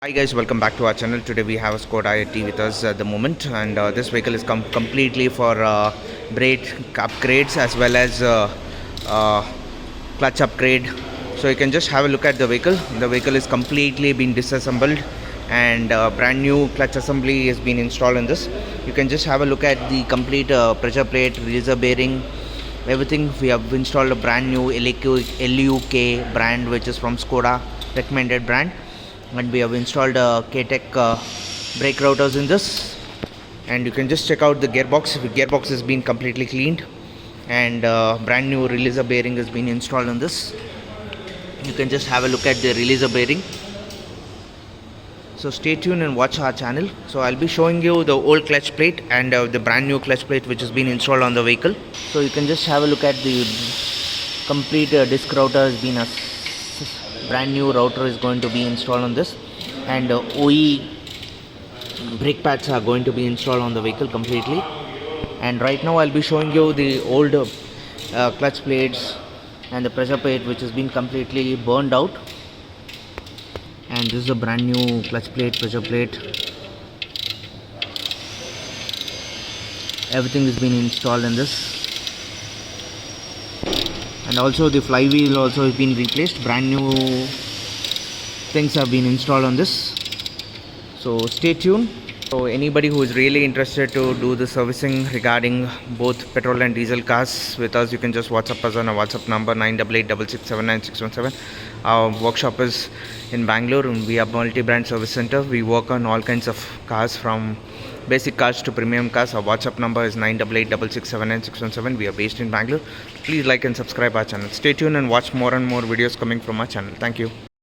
Hi guys, welcome back to our channel. Today we have a Skoda IT with us at the moment, and this vehicle is completely for brake upgrades as well as uh, clutch upgrade. So you can just have a look at the vehicle. The vehicle is completely been disassembled, and brand new clutch assembly has been installed in this. You can just have a look at the complete pressure plate, releaser bearing, everything. We have installed a brand new LUK brand, which is from Skoda recommended brand, and we have installed K-Tech brake rotors in this. And you can just check out the gearbox has been completely cleaned, and brand new releaser bearing has been installed in this. You can just have a look at the releaser bearing. So stay tuned and watch our channel. So I'll be showing you the old clutch plate and the brand new clutch plate which has been installed on the vehicle. So you can just have a look at the complete disc router has been a brand new router is going to be installed on this, and OE brake pads are going to be installed on the vehicle completely. And right now I'll be showing you the old clutch plates and the pressure plate which has been completely burned out, and this is a brand new clutch plate, pressure plate, everything has been installed in this. And also the flywheel also has been replaced. Brand new things have been installed on this. So stay tuned. So anybody who is really interested to do the servicing regarding both petrol and diesel cars with us, you can just WhatsApp us on our WhatsApp number 9886679617. Our workshop is in Bangalore, and we have multi-brand service center. We work on all kinds of cars, from basic cars to premium cars. Our WhatsApp number is 9886679617. We are based in Bangalore. Please like and subscribe our channel. Stay tuned and watch more and more videos coming from our channel. Thank you.